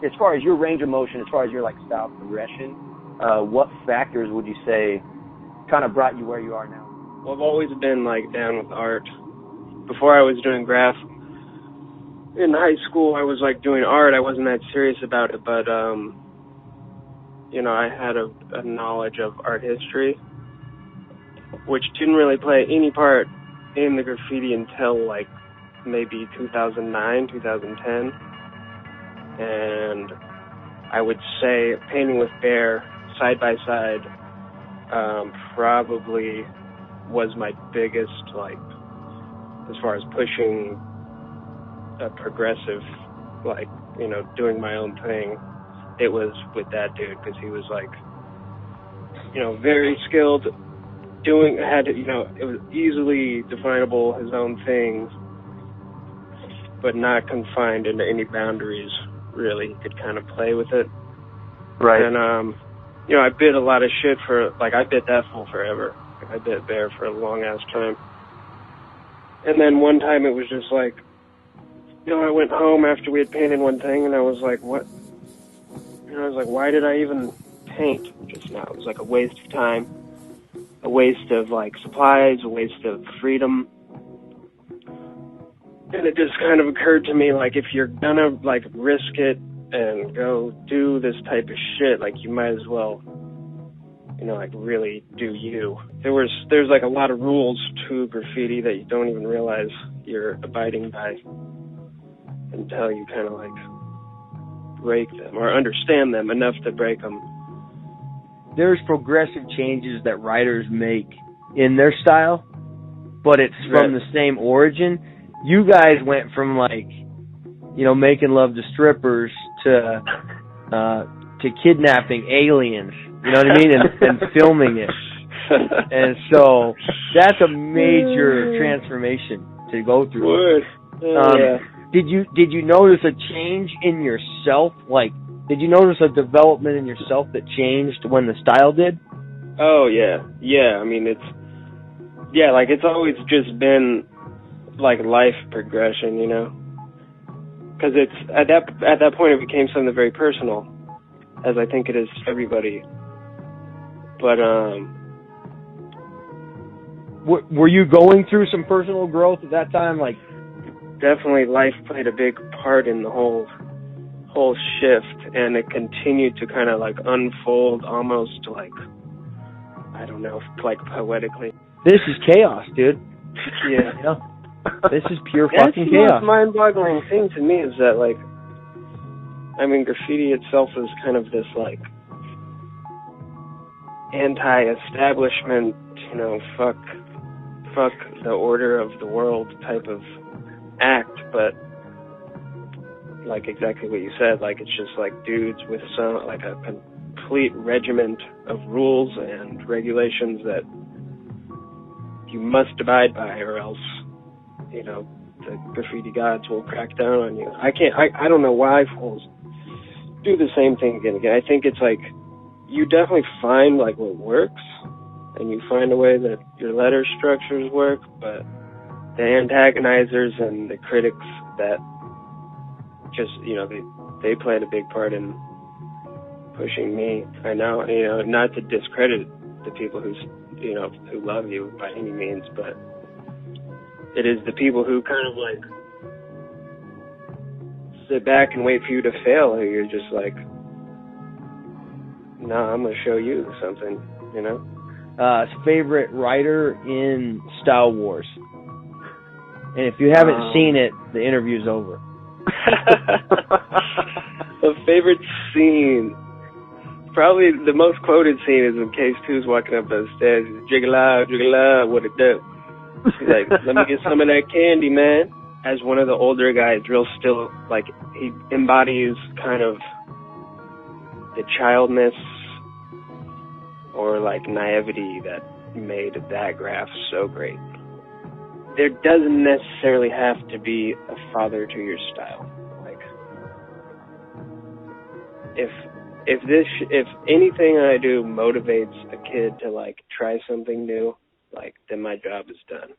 as far as your range of motion, as far as your like style progression, what factors would you say kind of brought you where you are now? Well, I've always been like down with art. Before I was doing graph in high school, I was like doing art. I wasn't that serious about it, but you know, I had a knowledge of art history, which didn't really play any part in the graffiti until like maybe 2009, 2010. And I would say Painting with Bear side by side probably was my biggest, like, as far as pushing a progressive, like, you know, doing my own thing. It was with that dude, because he was like, you know, very skilled, you know, it was easily definable, his own thing, but not confined into any boundaries, really. He could kind of play with it. Right. And, you know, I bit a lot of shit I bit that fool forever. I bit Bear for a long-ass time. And then one time it was just like, you know, I went home after we had painted one thing, and I was like, what? You know, I was like, why did I even paint just now? It was like a waste of time, a waste of, like, supplies, a waste of freedom. And it just kind of occurred to me, like, if you're gonna, like, risk it and go do this type of shit, like, you might as well, you know, like, really do you. There's like, a lot of rules to graffiti that you don't even realize you're abiding by until you kind of, like, break them or understand them enough to break them. There's progressive changes that writers make in their style, but it's from the same origin. You guys went from, like, you know, making love to strippers to kidnapping aliens, you know what I mean, and filming it. And so that's a major transformation to go through. Yeah. Did you notice a change in yourself? Like, did you notice a development in yourself that changed when the style did? Oh, yeah. Yeah, I mean, it's always just been, like, life progression, you know? Because it's, at that point, it became something very personal, as I think it is for everybody. But, were you going through some personal growth at that time? Like, definitely life played a big part in the whole shift, and it continued to kind of, like, unfold almost, like, I don't know, like, poetically. This is chaos, dude. Yeah. You know? This is pure fucking chaos. The most mind-boggling thing to me is that, like, I mean, graffiti itself is kind of this, like, anti-establishment, you know, fuck the order of the world type of act, but, like, exactly what you said, like, it's just, like, dudes with some, like, a complete regiment of rules and regulations that you must abide by, or else, you know, the graffiti gods will crack down on you. I don't know why fools do the same thing again and again. I think it's like, you definitely find, like, what works, and you find a way that your letter structures work, but the antagonizers and the critics that just, you know, they played a big part in pushing me. I know, you know, not to discredit the people who love you by any means, but it is the people who kind of, like, sit back and wait for you to fail, and you're just like, no, I'm going to show you something, you know? Favorite writer in Style Wars? And if you haven't seen it, the interview's over. The favorite scene, probably the most quoted scene, is when Case 2's walking up those stairs. He's jiggle out, what it do? He's like, let me get some of that candy, man. As one of the older guys, real still, like, he embodies kind of the childness or, like, naivety that made that graph so great. There doesn't necessarily have to be a father to your style. Like, if anything I do motivates a kid to, like, try something new, like, then my job is done.